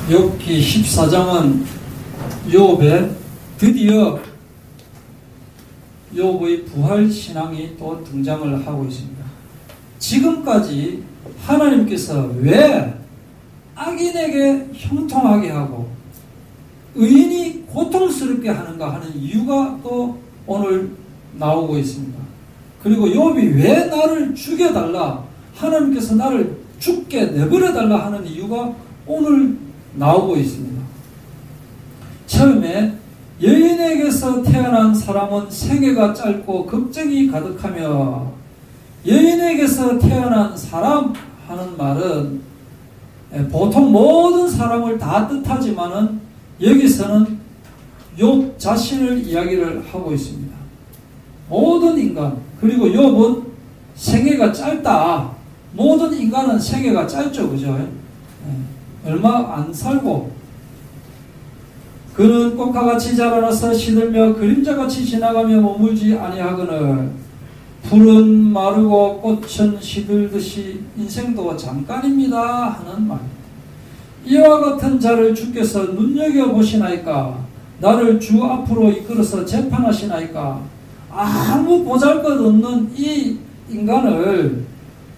욥기 14장은 욥의 드디어 욥의 부활 신앙이 또 등장을 하고 있습니다. 지금까지 하나님께서 왜 악인에게 형통하게 하고 의인이 고통스럽게 하는가 하는 이유가 또 오늘 나오고 있습니다. 그리고 욥이 왜 나를 죽여달라, 하나님께서 나를 죽게 내버려달라 하는 이유가 오늘 나오고 있습니다. 처음에 여인에게서 태어난 사람은 생애가 짧고 걱정이 가득하며, 여인에게서 태어난 사람 하는 말은 보통 모든 사람을 다 뜻하지만은 여기서는 욥 자신을 이야기를 하고 있습니다. 모든 인간, 그리고 욥은 생애가 짧다. 모든 인간은 생애가 짧죠, 그죠? 얼마 안 살고, 그는 꽃과 같이 자라나서 시들며 그림자같이 지나가며 머물지 아니하거늘 풀은 마르고 꽃은 시들듯이 인생도 잠깐입니다 하는 말. 이와 같은 자를 주께서 눈여겨보시나이까? 나를 주 앞으로 이끌어서 재판하시나이까? 아무 보잘것없는 이 인간을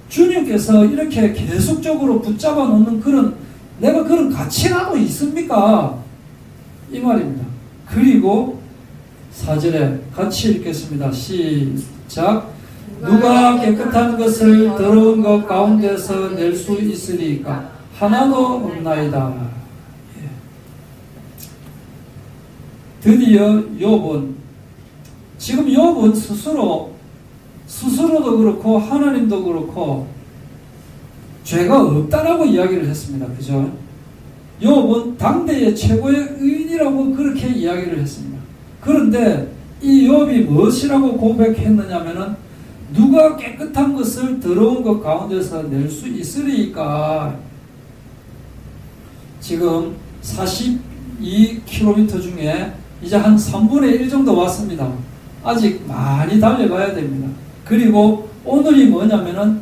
주님께서 이렇게 계속적으로 붙잡아 놓는 내가 그런 가치라도 있습니까? 이 말입니다. 그리고 4절에 같이 읽겠습니다. 시작. 누가 깨끗한 것을 더러운 것 가운데서 낼 수 있으리까? 하나도 없나이다. 드디어 지금 욥은 스스로도 그렇고 하나님도 그렇고 죄가 없다라고 이야기를 했습니다. 그죠? 욥은 당대의 최고의 의인이라고 그렇게 이야기를 했습니다. 그런데 이 욥이 무엇이라고 고백했느냐면은 누가 깨끗한 것을 더러운 것 가운데서 낼 수 있으리까? 지금 42km 중에 이제 한 3분의 1 정도 왔습니다. 아직 많이 달려가야 됩니다. 그리고 오늘이 뭐냐면은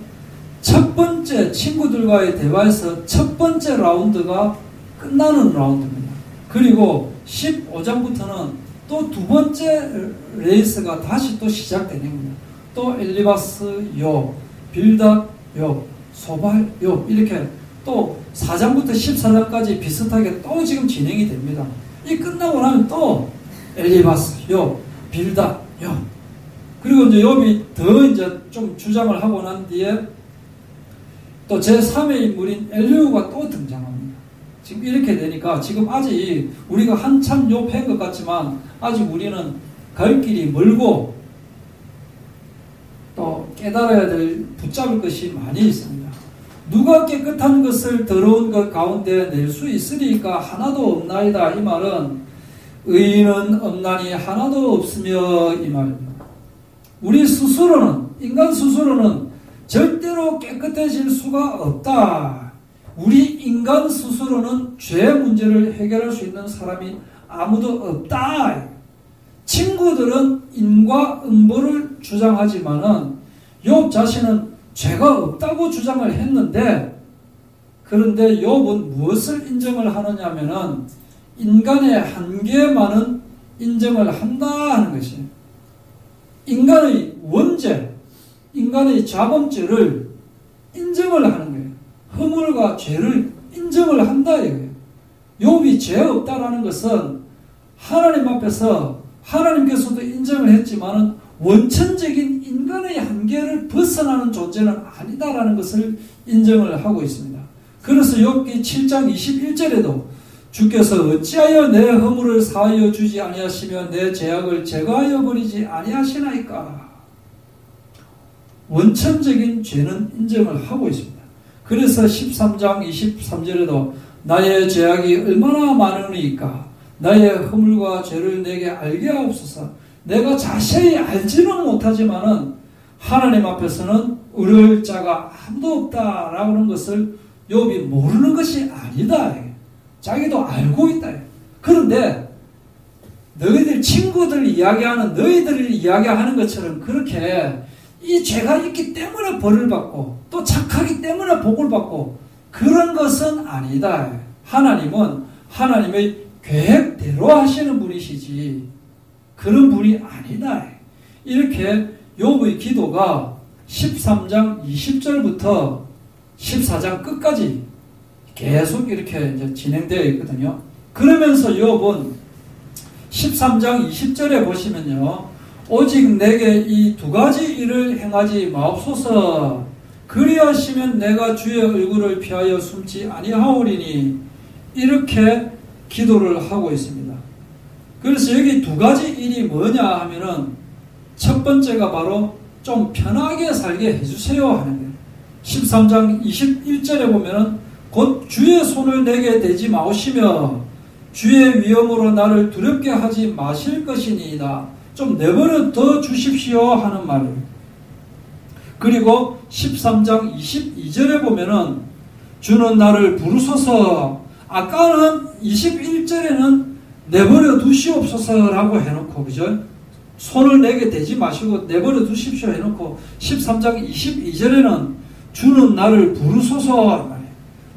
첫 번째 친구들과의 대화에서 첫 번째 라운드가 끝나는 라운드입니다. 그리고 15장부터는 또 두 번째 레이스가 다시 또 시작되는 겁니다. 또 엘리바스 욥, 빌닷 욥, 소발 욥, 이렇게 또 4장부터 14장까지 비슷하게 또 지금 진행이 됩니다. 이 끝나고 나면 또 엘리바스 욥, 빌닷 욥, 그리고 이제 욥이 더 이제 좀 주장을 하고 난 뒤에 또 제3의 인물인 엘리후가 또 등장합니다. 지금 이렇게 되니까 지금 아직 우리가 한참 욥한 것 같지만 아직 우리는 갈 길이 멀고 또 깨달아야 될, 붙잡을 것이 많이 있습니다. 누가 깨끗한 것을 더러운 것 가운데 낼 수 있으리까? 하나도 없나이다. 이 말은 의인은 없나니 하나도 없으며 이 말입니다. 우리 스스로는, 인간 스스로는 절대로 깨끗해질 수가 없다. 우리 인간 스스로는 죄 문제를 해결할 수 있는 사람이 아무도 없다. 친구들은 인과 응보를 주장하지만은 욥 자신은 죄가 없다고 주장을 했는데, 그런데 욥은 무엇을 인정을 하느냐면은 인간의 한계만은 인정을 한다 하는 것이에요. 인간의 원죄, 인간의 자범죄를 인정을 하는 거예요. 허물과 죄를 인정을 한다 이거예요. 욥이 죄 없다라는 것은 하나님 앞에서 하나님께서도 인정을 했지만은 원천적인 인간의 한계를 벗어나는 존재는 아니다라는 것을 인정을 하고 있습니다. 그래서 욥기 7장 21절에도 주께서 어찌하여 내 허물을 사하여 주지 아니하시며 내 죄악을 제거하여 버리지 아니하시나이까? 원천적인 죄는 인정을 하고 있습니다. 그래서 13장 23절에도 나의 죄악이 얼마나 많으니까 나의 허물과 죄를 내게 알게 하옵소서. 내가 자세히 알지는 못하지만은 하나님 앞에서는 의뢰할 자가 아무도 없다라고 하는 것을 욥이 모르는 것이 아니다. 자기도 알고 있다. 그런데 너희들 친구들 이야기하는, 너희들을 이야기하는 것처럼 그렇게 이 죄가 있기 때문에 벌을 받고 또 착하기 때문에 복을 받고 그런 것은 아니다. 하나님은 하나님의 계획대로 하시는 분이시지 그런 분이 아니다. 이렇게 욥의 기도가 13장 20절부터 14장 끝까지 계속 이렇게 이제 진행되어 있거든요. 그러면서 욥은 13장 20절에 보시면요. 오직 내게 이 두 가지 일을 행하지 마옵소서. 그리하시면 내가 주의 얼굴을 피하여 숨지 아니하오리니 이렇게 기도를 하고 있습니다. 그래서 여기 두 가지 일이 뭐냐 하면은 첫 번째가 바로 좀 편하게 살게 해주세요 하는 거예요. 13장 21절에 보면은 곧 주의 손을 내게 대지 마오시며 주의 위엄으로 나를 두렵게 하지 마실 것이니이다. 좀 내버려 둬 주십시오 하는 말이에요. 그리고 13장 22절에 보면은 주는 나를 부르소서. 아까는 21절에는 내버려 두시옵소서라고 해놓고 그죠? 손을 내게 대지 마시고 내버려 두십시오 해놓고 13장 22절에는 주는 나를 부르소서 말이에요.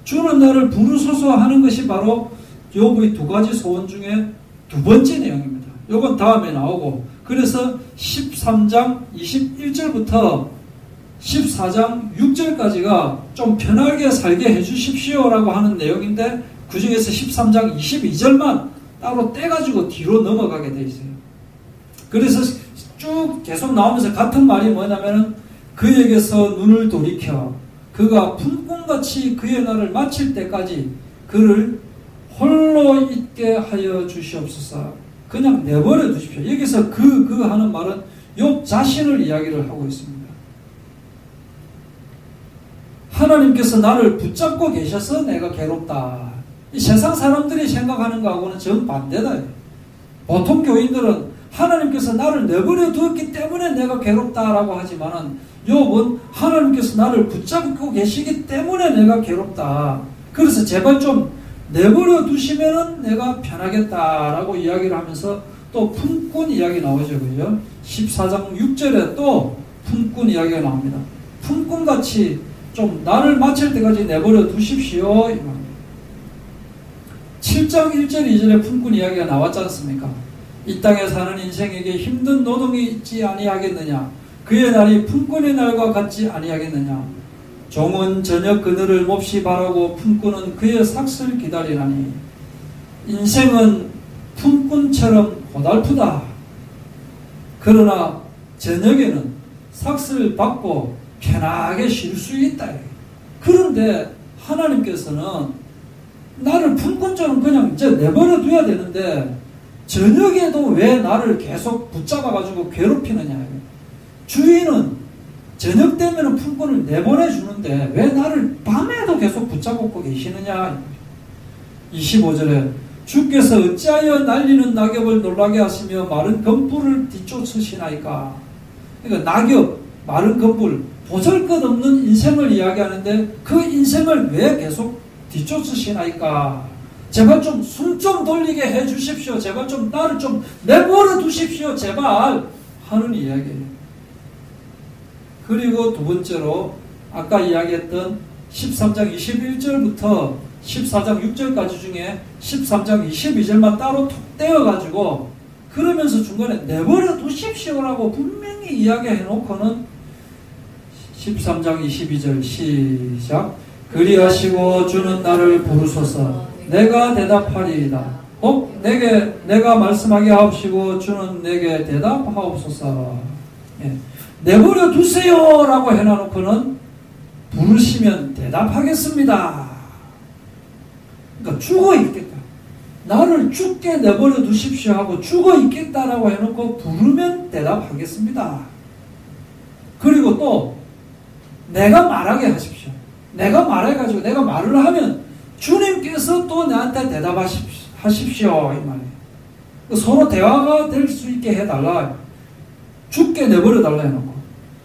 주는 나를 부르소서 하는 것이 바로 욥의 두 가지 소원 중에 두 번째 내용입니다. 요건 다음에 나오고 그래서 13장 21절부터 14장 6절까지가 좀 편하게 살게 해주십시오라고 하는 내용인데 그 중에서 13장 22절만 따로 떼가지고 뒤로 넘어가게 돼 있어요. 그래서 쭉 계속 나오면서 같은 말이 뭐냐면은 그에게서 눈을 돌이켜 그가 품꾼같이 그의 날을 마칠 때까지 그를 홀로 있게 하여 주시옵소서. 그냥 내버려 두십시오. 여기서 그 하는 말은 욥 자신을 이야기를 하고 있습니다. 하나님께서 나를 붙잡고 계셔서 내가 괴롭다. 이 세상 사람들이 생각하는 거하고는 정반대다. 보통 교인들은 하나님께서 나를 내버려 두었기 때문에 내가 괴롭다라고 하지만은 욥은 하나님께서 나를 붙잡고 계시기 때문에 내가 괴롭다. 그래서 제발 좀 내버려 두시면은 내가 편하겠다라고 이야기를 하면서 또 품꾼 이야기 나오죠. 그죠? 14장 6절에 또 품꾼 이야기가 나옵니다. 품꾼같이 좀 나를 마칠 때까지 내버려 두십시오. 7장 1절 2절에 품꾼 이야기가 나왔지 않습니까? 이 땅에 사는 인생에게 힘든 노동이 있지 아니하겠느냐? 그의 날이 품꾼의 날과 같지 아니하겠느냐? 종은 저녁 그늘을 몹시 바라고 품꾼은 그의 삭슬 기다리라니. 인생은 품꾼처럼 고달프다. 그러나 저녁에는 삭슬 받고 편하게 쉴 수 있다. 그런데 하나님께서는 나를 품꾼처럼 그냥 이제 내버려 둬야 되는데 저녁에도 왜 나를 계속 붙잡아가지고 괴롭히느냐. 주인은 저녁 되면 품꾼을 내보내주는데 왜 나를 밤에도 계속 붙잡고 계시느냐. 25절에 주께서 어찌하여 날리는 낙엽을 놀라게 하시며 마른 검불을 뒤쫓으시나이까. 그러니까 낙엽, 마른 검불, 보잘것없는 인생을 이야기하는데 그 인생을 왜 계속 뒤쫓으시나이까. 제발 좀 숨 좀 돌리게 해주십시오. 제발 좀 나를 좀 내버려 두십시오. 제발 하는 이야기예요. 그리고 두 번째로 아까 이야기했던 13장 21절부터 14장 6절까지 중에 13장 22절만 따로 톡 떼어가지고 그러면서 중간에 내버려 두십시오라고 분명히 이야기해 놓고는 13장 22절 시작. 그리하시고 주는 나를 부르소서. 내가 대답하리이다. 내가 말씀하게 하옵시고 주는 내게 대답하옵소서. 예. 내버려 두세요라고 해놔놓고는 부르시면 대답하겠습니다. 그러니까 죽어 있겠다. 나를 죽게 내버려 두십시오 하고 죽어 있겠다라고 해놓고 부르면 대답하겠습니다. 그리고 또 내가 말하게 하십시오. 내가 말해가지고 내가 말을 하면 주님께서 또 나한테 대답하십시오. 이 말이에요. 서로 대화가 될 수 있게 해달라. 죽게 내버려 달라 해놓고.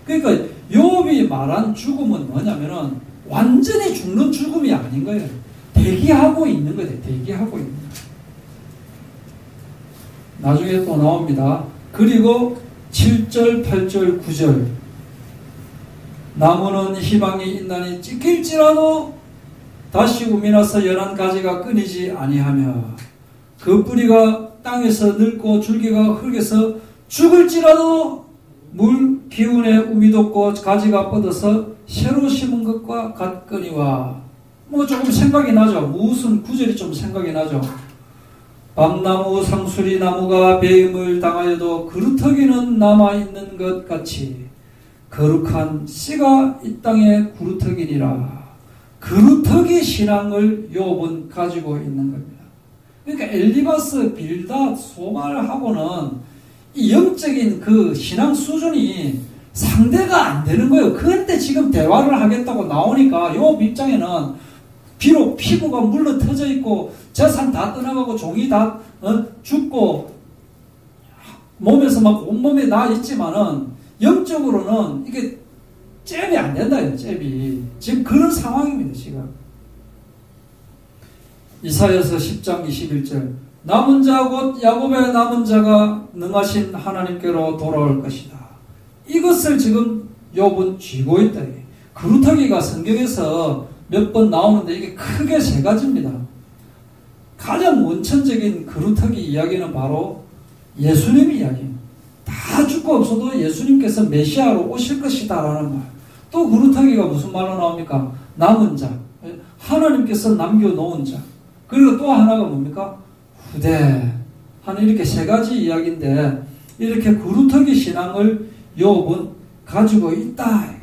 그러니까 욥이 말한 죽음은 뭐냐면은 완전히 죽는 죽음이 아닌 거예요. 대기하고 있는 거예요. 대기하고 있는 거예요. 나중에 또 나옵니다. 그리고 7절, 8절, 9절 나무는 희망이 있나니 찢길지라도 다시 우미나서 연한 가지가 끊이지 아니하며 그 뿌리가 땅에서 늙고 줄기가 흙에서 죽을지라도 물 기운에 우미 돋고 가지가 뻗어서 새로 심은 것과 같거니와. 뭐 조금 생각이 나죠. 무슨 구절이 좀 생각이 나죠. 밤나무 상수리 나무가 배임을 당하여도 그루터기는 남아있는 것 같이 거룩한 씨가 이 땅에 그루터기니라. 그루터기 신앙을 욥은 가지고 있는 겁니다. 그러니까 엘리바스, 빌닷, 소말하고는 이 영적인 그 신앙 수준이 상대가 안 되는 거예요. 그런데 지금 대화를 하겠다고 나오니까 욥 입장에는 비록 피부가 물러 터져 있고 재산 다 떠나가고 종이 다 죽고 몸에서 막 온몸에 나 있지만은 영적으로는 이게 잽이 안 된다. 잽이 지금 그런 상황입니다. 지금 이사야서 10장 21절 남은 자 곧 야곱의 남은 자가 능하신 하나님께로 돌아올 것이다. 이것을 지금 욥은 쥐고 있다. 그루터기가 성경에서 몇 번 나오는데 이게 크게 세 가지입니다. 가장 원천적인 그루터기 이야기는 바로 예수님 이야기입니다. 다 죽고 없어도 예수님께서 메시아로 오실 것이다 라는 말. 또 그루터기가 무슨 말로 나옵니까? 남은 자, 하나님께서 남겨놓은 자. 그리고 또 하나가 뭡니까? 후대. 하는 이렇게 세 가지 이야기인데 이렇게 그루터기 신앙을 욥은 가지고 있다.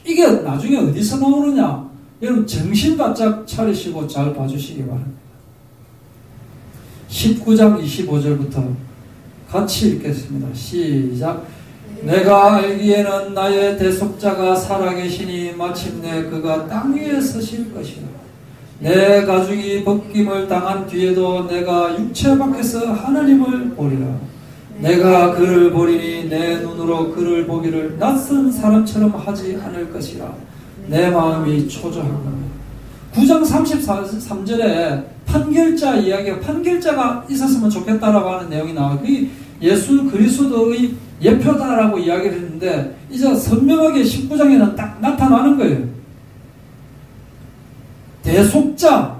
이게 나중에 어디서 나오느냐? 여러분 정신 바짝 차리시고 잘 봐주시기 바랍니다. 19장 25절부터 같이 읽겠습니다. 시작. 내가 알기에는 나의 대속자가 살아계시니 마침내 그가 땅 위에 서실 것이라. 내 가죽이 벗김을 당한 뒤에도 내가 육체 밖에서 하나님을 보리라. 내가 그를 보리니 내 눈으로 그를 보기를 낯선 사람처럼 하지 않을 것이라. 내 마음이 초조하구나. 9장 33절에 판결자 이야기가 판결자가 있었으면 좋겠다라고 하는 내용이 나와요. 그게 예수 그리스도의 예표다라고 이야기를 했는데 이제 선명하게 19장에는 딱 나타나는 거예요. 대속자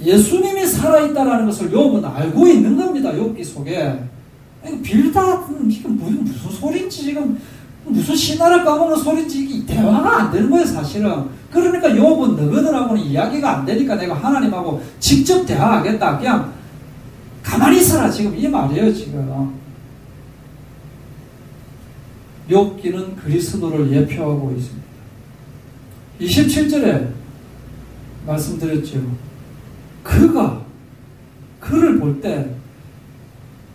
예수님이 살아있다라는 것을 욥은 알고 있는 겁니다. 욥기 속에. 빌닷은 이게 무슨 소리인지 지금 무슨 신화를 까먹는 소리인지 이게 대화가 안 되는 거예요 사실은. 그러니까 욥은 너희들하고는 이야기가 안 되니까 내가 하나님하고 직접 대화하겠다. 그냥 가만히 있어라 지금 이 말이에요 지금. 욥기는 그리스도를 예표하고 있습니다. 27절에 말씀드렸죠. 그를 볼 때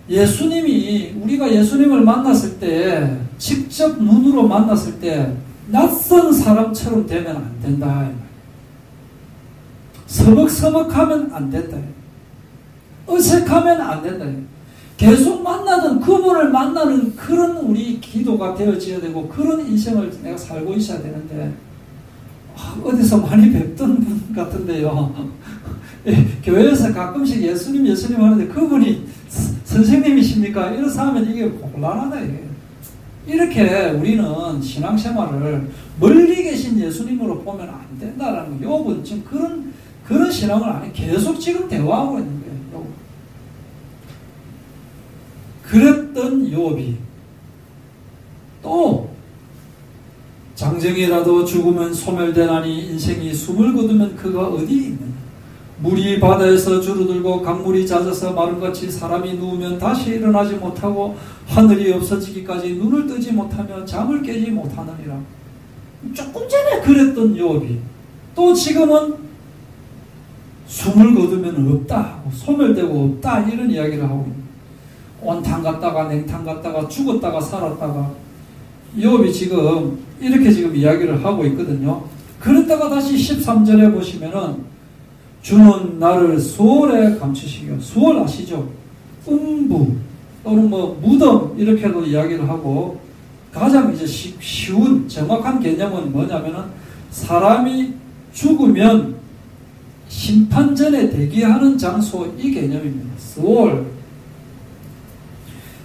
예수님이 우리가 예수님을 만났을 때 직접 눈으로 만났을 때 낯선 사람처럼 되면 안 된다. 서먹서먹하면 안 된다. 어색하면 안 된다. 계속 만나던 그분을 만나는 그런 우리 기도가 되어져야 되고 그런 인생을 내가 살고 있어야 되는데 어디서 많이 뵙던 분 같은데요. 교회에서 가끔씩 예수님 하는데 그분이 선생님이십니까? 이래서 하면 이게 곤란하다. 이렇게 우리는 신앙생활을 멀리 계신 예수님으로 보면 안 된다라는 거예요. 욥은 지금 그런 신앙을 안 해. 계속 지금 대화하고 있는 거예요. 그랬던 욥이 또 장정이라도 죽으면 소멸되나니 인생이 숨을 거두면 그가 어디 있느냐. 물이 바다에서 주르들고 강물이 잦아서 마름같이 사람이 누우면 다시 일어나지 못하고 하늘이 없어지기까지 눈을 뜨지 못하며 잠을 깨지 못하느니라. 조금 전에 그랬던 욥이 또 지금은 숨을 거두면 없다, 소멸되고 없다 이런 이야기를 하고 있는. 온탕 갔다가 냉탕 갔다가 죽었다가 살았다가 욥이 지금 이렇게 지금 이야기를 하고 있거든요. 그랬다가 다시 13절에 보시면은 주는 나를 수월에 감추시겨. 수월 아시죠? 음부 또는 무덤 이렇게도 이야기를 하고 가장 이제 쉬운 정확한 개념은 뭐냐면은 사람이 죽으면 심판전에 대기하는 장소 이 개념입니다.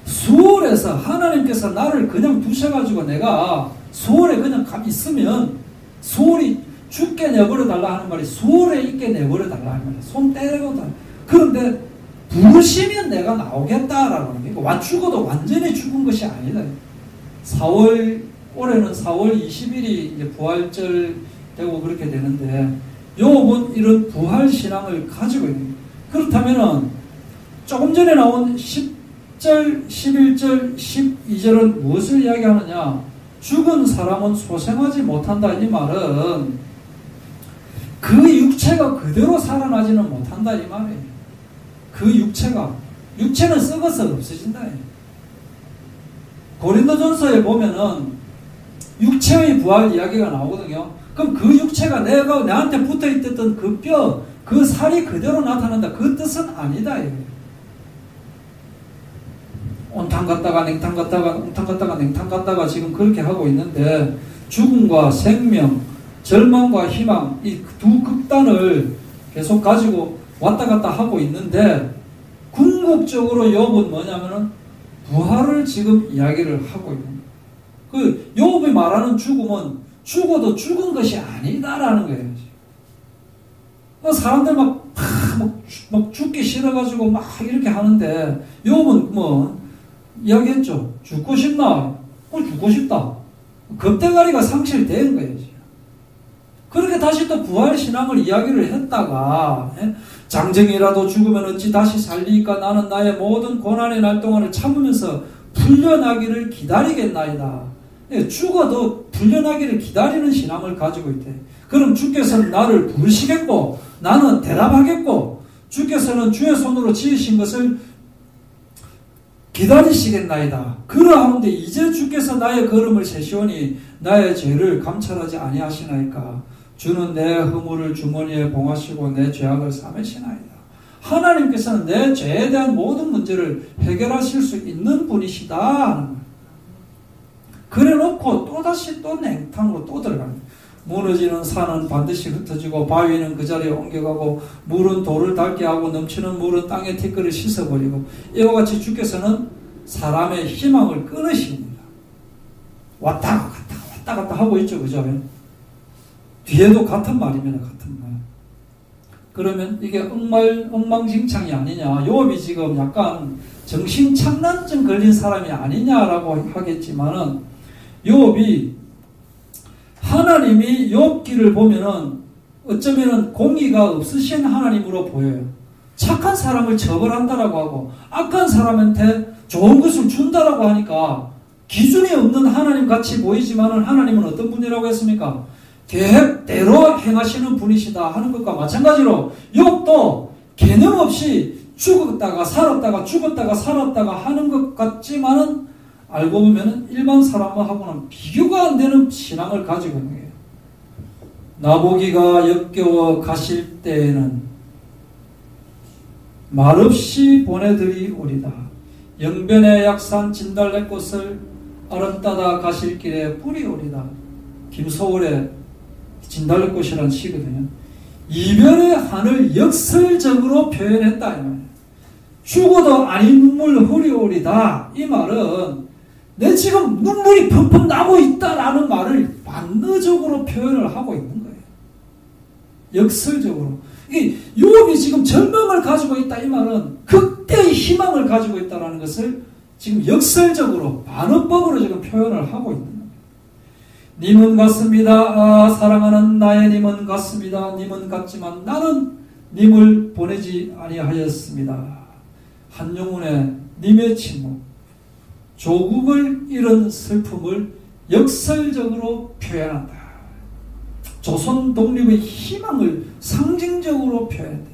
수월에서 하나님께서 나를 그냥 두셔가지고 내가 수월에 그냥 있으면 수월이 죽게 내버려 달라 하는 말이 수월에 있게 내버려 달라 하는 말이야. 손 떼고 달라. 그런데 부르시면 내가 나오겠다라고 하는 게 죽어도 완전히 죽은 것이 아니다. 올해는 4월 20일이 이제 부활절 되고 그렇게 되는데 욥은 이런 부활 신앙을 가지고 있는 거예요. 그렇다면은 조금 전에 나온 10절, 11절, 12절은 무엇을 이야기하느냐? 죽은 사람은 소생하지 못한다. 이 말은 그 육체가 그대로 살아나지는 못한다. 이 말이에요. 그 육체는 썩어서 없어진다. 고린도전서에 보면은 육체의 부활 이야기가 나오거든요. 그럼 그 육체가 내가 나한테 붙어 있던 그 뼈, 그 살이 그대로 나타난다. 그 뜻은 아니다. 온탕 갔다가 냉탕 갔다가 온탕 갔다가 냉탕 갔다가 지금 그렇게 하고 있는데 죽음과 생명, 절망과 희망 이 두 극단을 계속 가지고 왔다 갔다 하고 있는데 궁극적으로 욥은 뭐냐면은 부활을 지금 이야기를 하고 있는 거예요. 그 욥이 말하는 죽음은 죽어도 죽은 것이 아니다라는 거예요. 사람들 막 죽기 싫어가지고 막 이렇게 하는데 욥은 뭐 이야기했죠. 죽고 싶나? 죽고 싶다. 겁대가리가 상실된 거예요. 그렇게 다시 또 부활신앙을 이야기를 했다가 장정이라도 죽으면 어찌 다시 살리니까 나는 나의 모든 고난의 날 동안을 참으면서 풀려나기를 기다리겠나이다. 죽어도 풀려나기를 기다리는 신앙을 가지고 있대. 그럼 주께서는 나를 부르시겠고 나는 대답하겠고 주께서는 주의 손으로 지으신 것을 기다리시겠나이다. 그러하는데 이제 주께서 나의 걸음을 세시오니 나의 죄를 감찰하지 아니하시나이까. 주는 내 허물을 주머니에 봉하시고 내 죄악을 삼으시나이다. 하나님께서는 내 죄에 대한 모든 문제를 해결하실 수 있는 분이시다. 그래 놓고 또다시 또 냉탕으로 또 들어갑니다. 무너지는 산은 반드시 흩어지고 바위는 그 자리에 옮겨가고 물은 돌을 닳게 하고 넘치는 물은 땅의 티끌을 씻어버리고 이와 같이 주께서는 사람의 희망을 끊으십니다. 왔다 갔다 하고 있죠. 그죠? 뒤에도 같은 말입니다. 같은 말. 그러면 이게 엉망진창이 아니냐. 욥이 지금 약간 정신착란증 걸린 사람이 아니냐라고 하겠지만은 욥이 하나님이 욥기를 보면은 어쩌면은 공의가 없으신 하나님으로 보여요. 착한 사람을 처벌한다라고 하고 악한 사람한테 좋은 것을 준다라고 하니까 기준이 없는 하나님 같이 보이지만은 하나님은 어떤 분이라고 했습니까? 계획대로 행하시는 분이시다 하는 것과 마찬가지로 욥도 개념 없이 죽었다가 살았다가 죽었다가 살았다가 하는 것 같지만은 알고 보면 일반 사람하고는 비교가 안 되는 신앙을 가지고 있는 거예요. 나보기가 역겨워 가실 때에는 말없이 보내드리오리다. 영변의 약산 진달래꽃을 아름다다 가실 길에 뿌리오리다. 김소월의 진달래꽃이라는 시거든요. 이별의 한을 역설적으로 표현했다. 죽어도 아닌 눈물 흐리오리다. 이 말은 내 지금 눈물이 펑펑 나고 있다라는 말을 반어적으로 표현을 하고 있는 거예요. 역설적으로. 이게 욥이 지금 절망을 가지고 있다. 이 말은 극대의 희망을 가지고 있다는 것을 지금 역설적으로 반어법으로 지금 표현을 하고 있는 거예요. 님은 같습니다. 사랑하는 나의 님은 같습니다. 님은 같지만 나는 님을 보내지 아니하였습니다. 한영훈의 님의 침묵, 조국을 잃은 슬픔을 역설적으로 표현한다. 조선 독립의 희망을 상징적으로 표현한다.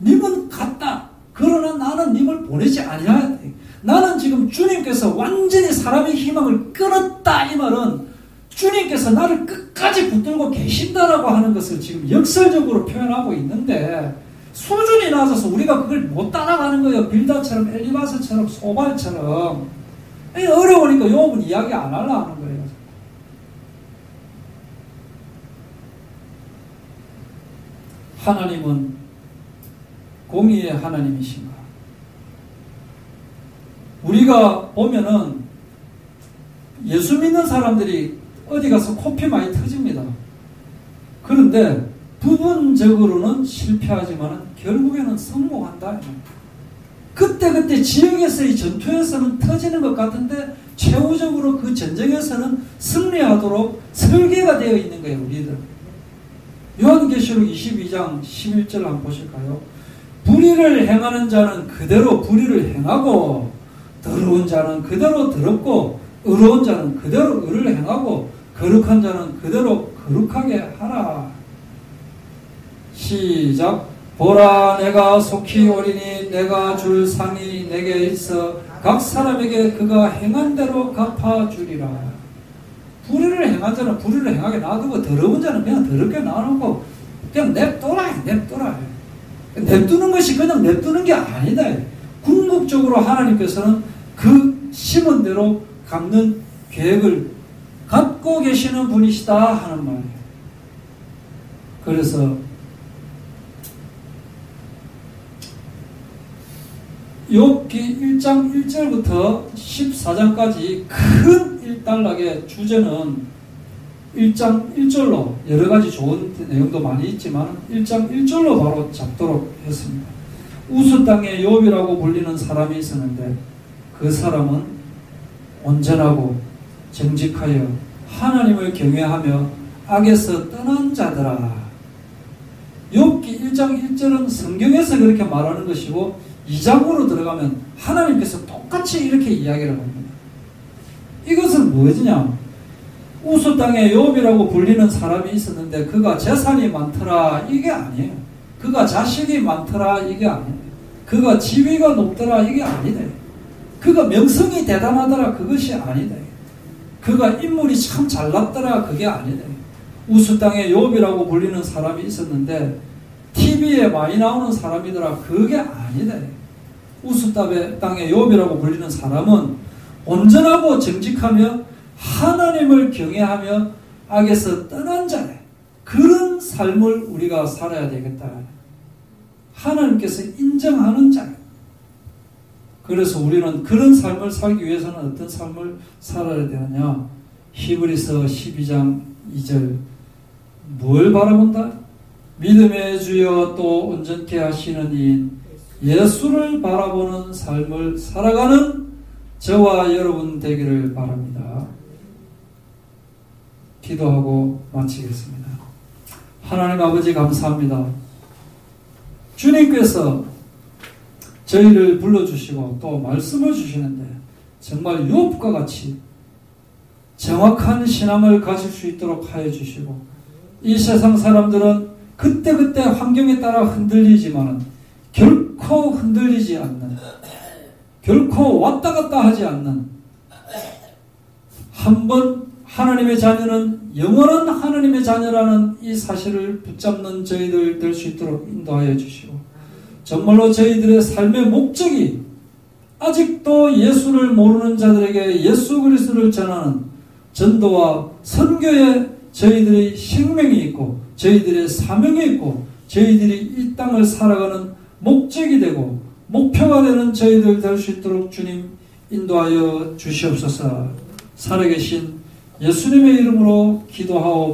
님은 같다. 그러나 나는 님을 보내지 아니하였다. 나는 지금 주님께서 완전히 사람의 희망을 끊었다. 이 말은 주님께서 나를 끝까지 붙들고 계신다라고 하는 것을 지금 역설적으로 표현하고 있는데 수준이 낮아서 우리가 그걸 못 따라가는 거예요. 빌다처럼 엘리바스처럼 소발처럼. 어려우니까 욥은 이야기 안 하려고 하는 거예요. 하나님은 공의의 하나님이신가? 우리가 보면은 예수 믿는 사람들이 어디 가서 코피 많이 터집니다. 그런데 부분적으로는 실패하지만 결국에는 성공한다. 그때 지역에서의 전투에서는 터지는 것 같은데 최후적으로 그 전쟁에서는 승리하도록 설계가 되어 있는 거예요. 우리들. 요한계시록 22장 11절 한번 보실까요? 불의를 행하는 자는 그대로 불의를 행하고 더러운 자는 그대로 더럽고 의로운 자는 그대로 의를 행하고 거룩한 자는 그대로 거룩하게 하라. 시작. 보라, 내가 속히 오리니 내가 줄 상이 내게 있어 각 사람에게 그가 행한 대로 갚아주리라. 불의를 행한 자는 불의를 행하게 놔두고 더러운 자는 그냥 더럽게 놔놓고 그냥 냅둬라. 냅두는 것이 그냥 냅두는 게 아니다. 궁극적으로 하나님께서는 그 심은 대로 갚는 계획을 갖고 계시는 분이시다 하는 말이에요. 그래서 욥기 1장 1절부터 14장까지 큰 일단락의 주제는 1장 1절로 여러 가지 좋은 내용도 많이 있지만 1장 1절로 바로 잡도록 했습니다. 우스 땅에 욥이라고 불리는 사람이 있었는데 그 사람은 온전하고 정직하여 하나님을 경외하며 악에서 떠난 자더라. 욥기 1장 1절은 성경에서 그렇게 말하는 것이고 2장으로 들어가면 하나님께서 똑같이 이렇게 이야기를 합니다. 이것은 무엇이냐? 우스 땅에 욥이라고 불리는 사람이 있었는데 그가 재산이 많더라 이게 아니에요. 그가 자식이 많더라 이게 아니에요. 그가 지위가 높더라 이게 아니다. 그가 명성이 대단하더라 그것이 아니다. 그가 인물이 참 잘났더라 그게 아니다. 우스 땅에 욥이라고 불리는 사람이 있었는데 TV에 많이 나오는 사람이더라 그게 아니다. 우스 땅에 욥이라고 불리는 사람은 온전하고 정직하며 하나님을 경외하며 악에서 떠난 자래. 그런 삶을 우리가 살아야 되겠다. 하나님께서 인정하는 자래. 그래서 우리는 그런 삶을 살기 위해서는 어떤 삶을 살아야 되느냐? 히브리서 12장 2절 뭘 바라본다? 믿음의 주여 또 온전케 하시는 이인 예수를 바라보는 삶을 살아가는 저와 여러분 되기를 바랍니다. 기도하고 마치겠습니다. 하나님 아버지 감사합니다. 주님께서 저희를 불러주시고 또 말씀을 주시는데 정말 욥과 같이 정확한 신앙을 가질 수 있도록 하여 주시고 이 세상 사람들은 그때그때 환경에 따라 흔들리지만 결코 흔들리지 않는, 결코 왔다 갔다 하지 않는, 한번 하나님의 자녀는 영원한 하나님의 자녀라는 이 사실을 붙잡는 저희들 될 수 있도록 인도하여 주시고 정말로 저희들의 삶의 목적이 아직도 예수를 모르는 자들에게 예수 그리스도를 전하는 전도와 선교에 저희들의 생명이 있고 저희들의 사명이 있고 저희들이 이 땅을 살아가는 목적이 되고 목표가 되는 저희들 될 수 있도록 주님 인도하여 주시옵소서. 살아계신 예수님의 이름으로 기도하오